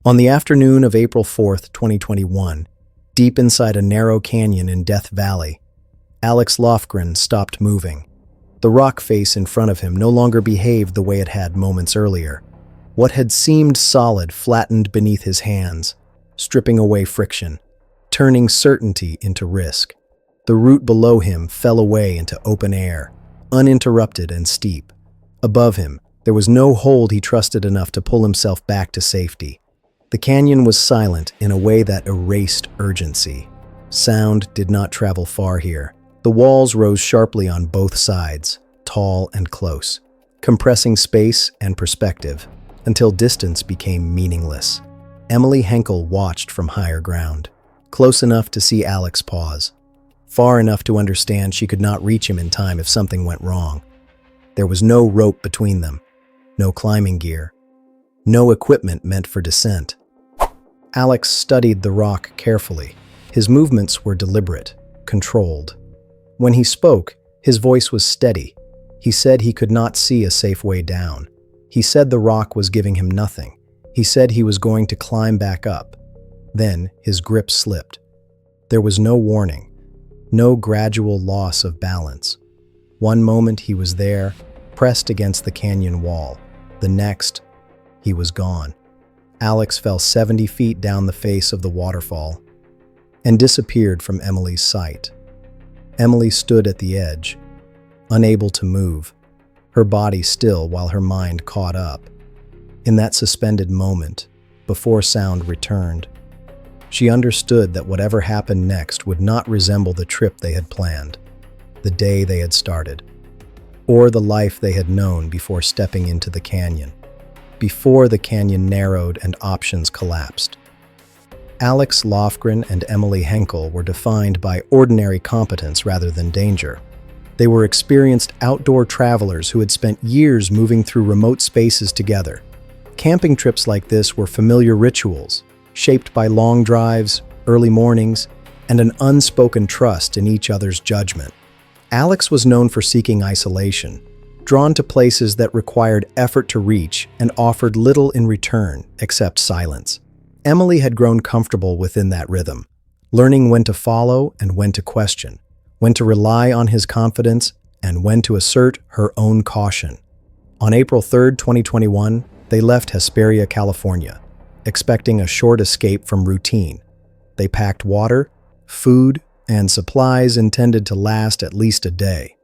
On the afternoon of April 4th, 2021, deep inside a narrow canyon in Death Valley, Alex Lofgren stopped moving. The rock face in front of him no longer behaved the way it had moments earlier. What had seemed solid flattened beneath his hands, stripping away friction, turning certainty into risk. The route below him fell away into open air, uninterrupted and steep. Above him, there was no hold he trusted enough to pull himself back to safety. The canyon was silent in a way that erased urgency. Sound did not travel far here. The walls rose sharply on both sides, tall and close, compressing space and perspective until distance became meaningless. Emily Henkel watched from higher ground, close enough to see Alex pause, far enough to understand she could not reach him in time if something went wrong. There was no rope between them, no climbing gear, no equipment meant for descent. Alex studied the rock carefully. His movements were deliberate, controlled. When he spoke, his voice was steady. He said he could not see a safe way down. He said the rock was giving him nothing. He said he was going to climb back up. Then his grip slipped. There was no warning, no gradual loss of balance. One moment he was there, pressed against the canyon wall. The next, he was gone. Alex fell 70 feet down the face of the waterfall and disappeared from Emily's sight. Emily stood at the edge, unable to move, her body still while her mind caught up. In that suspended moment, before sound returned, she understood that whatever happened next would not resemble the trip they had planned, the day they had started, or the life they had known before stepping into the canyon. Before the canyon narrowed and options collapsed. Alex Lofgren and Emily Henkel were defined by ordinary competence rather than danger. They were experienced outdoor travelers who had spent years moving through remote spaces together. Camping trips like this were familiar rituals, shaped by long drives, early mornings, and an unspoken trust in each other's judgment. Alex was known for seeking isolation, drawn to places that required effort to reach and offered little in return except silence. Emily had grown comfortable within that rhythm, learning when to follow and when to question, when to rely on his confidence and when to assert her own caution. On April 3, 2021, they left Hesperia, California, expecting a short escape from routine. They packed water, food, and supplies intended to last at least a day.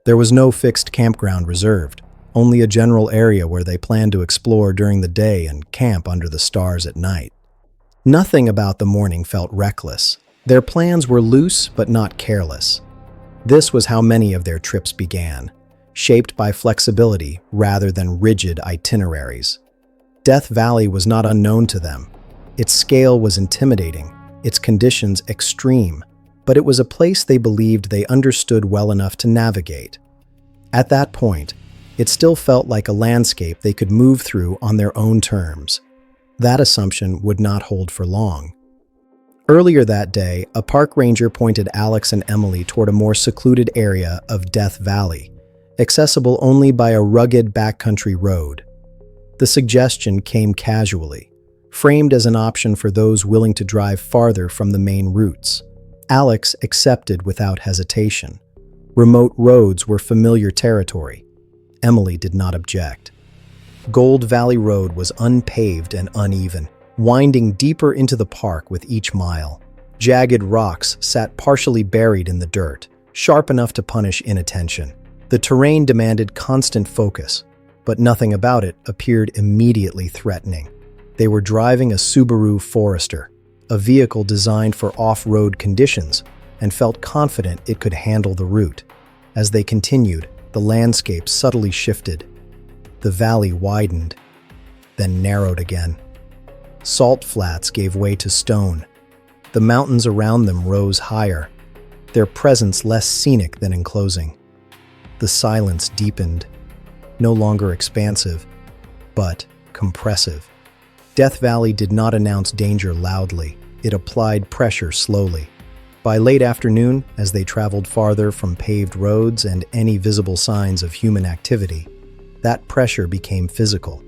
There was no fixed campground reserved, only a general area where they planned to explore during the day and camp under the stars at night. Nothing about the morning felt reckless. Their plans were loose but not careless. This was how many of their trips began, shaped by flexibility rather than rigid itineraries. Death Valley was not unknown to them. Its scale was intimidating, its conditions extreme, but it was a place they believed they understood well enough to navigate. At that point, it still felt like a landscape they could move through on their own terms. That assumption would not hold for long. Earlier that day, a park ranger pointed Alex and Emily toward a more secluded area of Death Valley, accessible only by a rugged backcountry road. The suggestion came casually, framed as an option for those willing to drive farther from the main routes. Alex accepted without hesitation. Remote roads were familiar territory. Emily did not object. Gold Valley Road was unpaved and uneven, winding deeper into the park with each mile. Jagged rocks sat partially buried in the dirt, sharp enough to punish inattention. The terrain demanded constant focus, but nothing about it appeared immediately threatening. They were driving a Subaru Forester, a vehicle designed for off-road conditions, and felt confident it could handle the route. As they continued, the landscape subtly shifted. The valley widened, then narrowed again. Salt flats gave way to stone. The mountains around them rose higher, their presence less scenic than enclosing. The silence deepened, no longer expansive, but compressive. Death Valley did not announce danger loudly. It applied pressure slowly. By late afternoon, as they traveled farther from paved roads and any visible signs of human activity, that pressure became physical.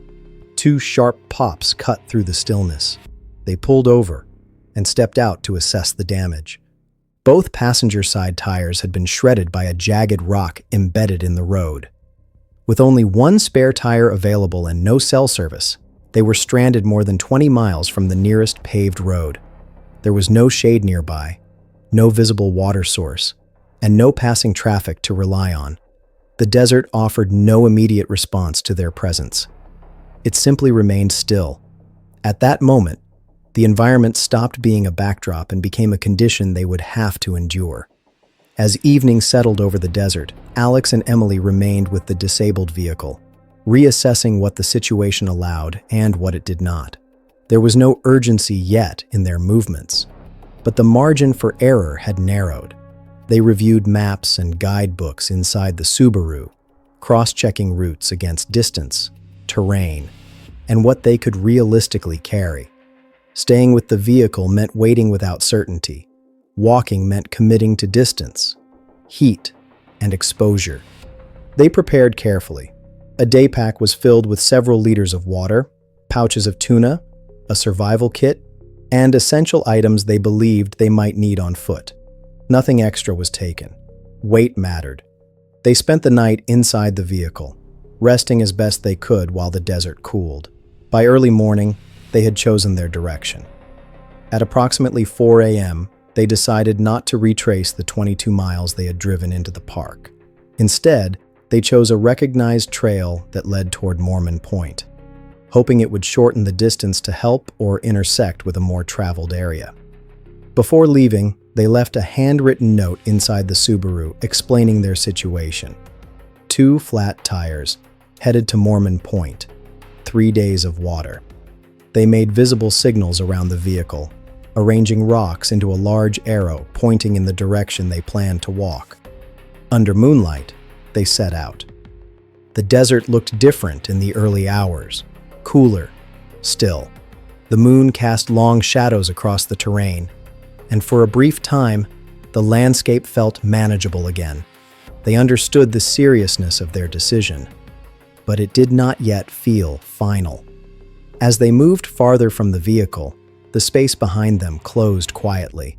Two sharp pops cut through the stillness. They pulled over and stepped out to assess the damage. Both passenger side tires had been shredded by a jagged rock embedded in the road. With only one spare tire available and no cell service, they were stranded more than 20 miles from the nearest paved road. There was no shade nearby, no visible water source, and no passing traffic to rely on. The desert offered no immediate response to their presence. It simply remained still. At that moment, the environment stopped being a backdrop and became a condition they would have to endure. As evening settled over the desert, Alex and Emily remained with the disabled vehicle, reassessing what the situation allowed and what it did not. There was no urgency yet in their movements, but the margin for error had narrowed. They reviewed maps and guidebooks inside the Subaru, cross-checking routes against distance, terrain, and what they could realistically carry. Staying with the vehicle meant waiting without certainty. Walking meant committing to distance, heat, and exposure. They prepared carefully. A day pack was filled with several liters of water, pouches of tuna, a survival kit, and essential items they believed they might need on foot. Nothing extra was taken. Weight mattered. They spent the night inside the vehicle, resting as best they could while the desert cooled. By early morning, they had chosen their direction. At approximately 4 a.m., they decided not to retrace the 22 miles they had driven into the park. Instead, they chose a recognized trail that led toward Mormon Point, hoping it would shorten the distance to help or intersect with a more traveled area. Before leaving, they left a handwritten note inside the Subaru explaining their situation. 2 flat tires, headed to Mormon Point, 3 days of water. They made visible signals around the vehicle, arranging rocks into a large arrow pointing in the direction they planned to walk. Under moonlight, they set out. The desert looked different in the early hours, cooler, still. The moon cast long shadows across the terrain, and for a brief time, the landscape felt manageable again. They understood the seriousness of their decision, but it did not yet feel final. As they moved farther from the vehicle, the space behind them closed quietly.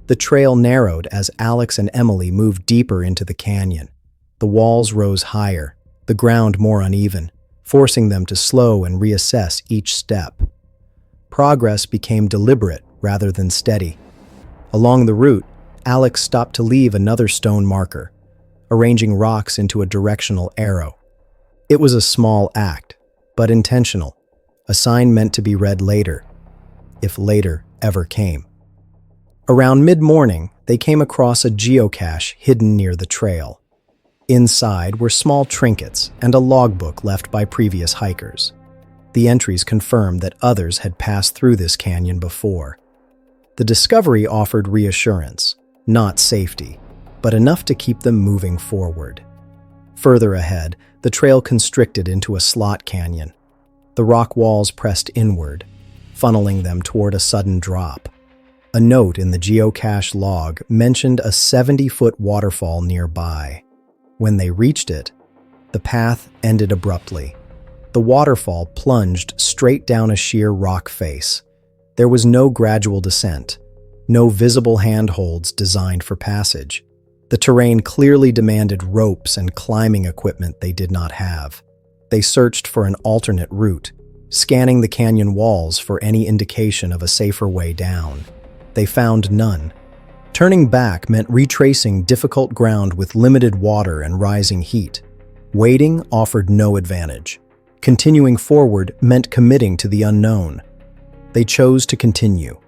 The trail narrowed as Alex and Emily moved deeper into the canyon. The walls rose higher, the ground more uneven, forcing them to slow and reassess each step. Progress became deliberate rather than steady. Along the route, Alex stopped to leave another stone marker, arranging rocks into a directional arrow. It was a small act, but intentional. A sign meant to be read later, if later ever came. Around mid-morning, they came across a geocache hidden near the trail. Inside were small trinkets and a logbook left by previous hikers. The entries confirmed that others had passed through this canyon before. The discovery offered reassurance, not safety, but enough to keep them moving forward. Further ahead, the trail constricted into a slot canyon. The rock walls pressed inward, funneling them toward a sudden drop. A note in the geocache log mentioned a 70-foot waterfall nearby. When they reached it, the path ended abruptly. The waterfall plunged straight down a sheer rock face. There was no gradual descent, no visible handholds designed for passage. The terrain clearly demanded ropes and climbing equipment they did not have. They searched for an alternate route, scanning the canyon walls for any indication of a safer way down. They found none. Turning back meant retracing difficult ground with limited water and rising heat. Waiting offered no advantage. Continuing forward meant committing to the unknown. They chose to continue.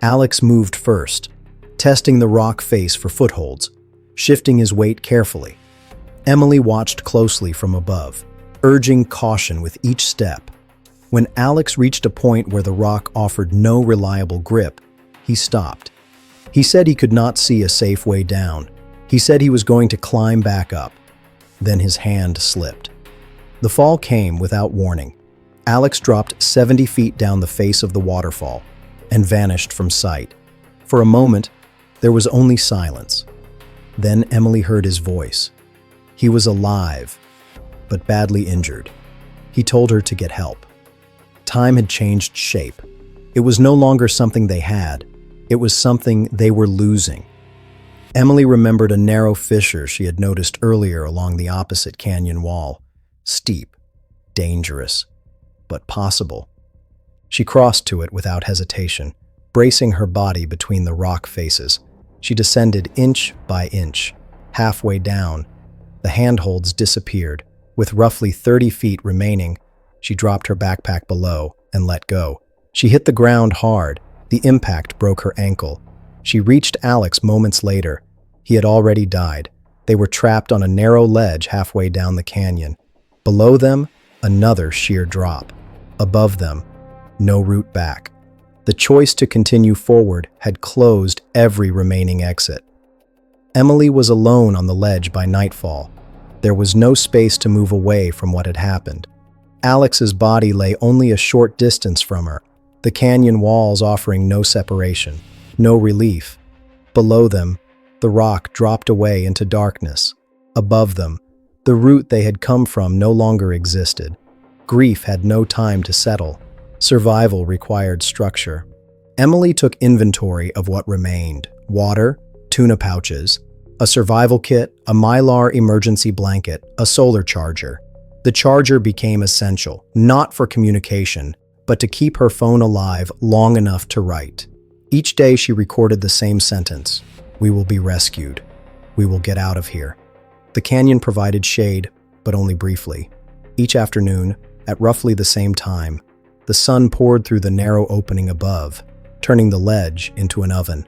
Alex moved first, testing the rock face for footholds, shifting his weight carefully. Emily watched closely from above, urging caution with each step. When Alex reached a point where the rock offered no reliable grip, he stopped. He said he could not see a safe way down. He said he was going to climb back up. Then his hand slipped. The fall came without warning. Alex dropped 70 feet down the face of the waterfall and vanished from sight. For a moment, there was only silence. Then Emily heard his voice. He was alive, but badly injured. He told her to get help. time had changed shape. It was no longer something they had. It was something they were losing. Emily remembered a narrow fissure she had noticed earlier along the opposite canyon wall. Steep, dangerous, but possible. She crossed to it without hesitation, bracing her body between the rock faces. She descended inch by inch. Halfway down, the handholds disappeared. With roughly 30 feet remaining, she dropped her backpack below and let go. She hit the ground hard. The impact broke her ankle. She reached Alex moments later. He had already died. They were trapped on a narrow ledge halfway down the canyon. Below them, another sheer drop. Above them, no route back. The choice to continue forward had closed every remaining exit. Emily was alone on the ledge by nightfall. There was no space to move away from what had happened. Alex's body lay only a short distance from her, the canyon walls offering no separation, no relief. Below them, the rock dropped away into darkness. Above them, the route they had come from no longer existed. Grief had no time to settle. Survival required structure. Emily took inventory of what remained: water, tuna pouches, a survival kit, a Mylar emergency blanket, a solar charger. The charger became essential, not for communication, but to keep her phone alive long enough to write. Each day she recorded the same sentence: "We will be rescued. We will get out of here." The canyon provided shade, but only briefly. Each afternoon, at roughly the same time, the sun poured through the narrow opening above, turning the ledge into an oven.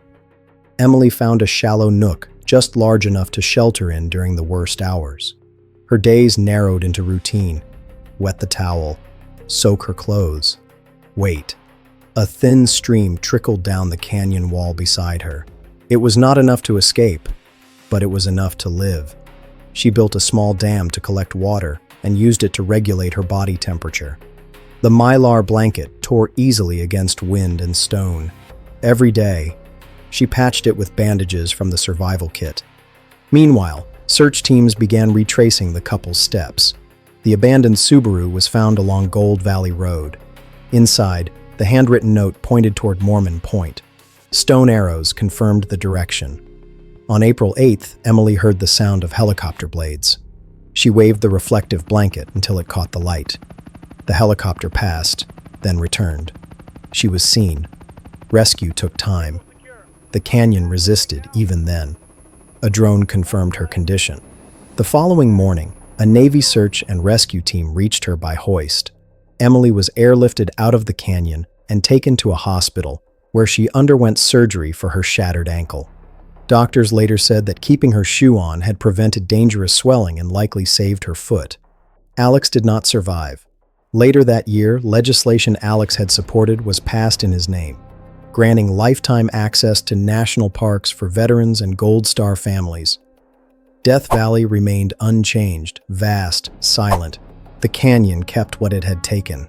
Emily found a shallow nook just large enough to shelter in during the worst hours. Her days narrowed into routine: wet the towel, soak her clothes, wait. A thin stream trickled down the canyon wall beside her. It was not enough to escape, but it was enough to live. She built a small dam to collect water and used it to regulate her body temperature. The Mylar blanket tore easily against wind and stone. Every day, she patched it with bandages from the survival kit. Meanwhile, search teams began retracing the couple's steps. The abandoned Subaru was found along Gold Valley Road. Inside, the handwritten note pointed toward Mormon Point. Stone arrows confirmed the direction. On April 8th, Emily heard the sound of helicopter blades. She waved the reflective blanket until it caught the light. The helicopter passed, then returned. She was seen. Rescue took time. The canyon resisted even then. A drone confirmed her condition. The following morning, a Navy search and rescue team reached her by hoist. Emily was airlifted out of the canyon and taken to a hospital, where she underwent surgery for her shattered ankle. Doctors later said that keeping her shoe on had prevented dangerous swelling and likely saved her foot. Alex did not survive. Later that year, legislation Alex had supported was passed in his name, granting lifetime access to national parks for veterans and Gold Star families. Death Valley remained unchanged, vast, silent. The canyon kept what it had taken.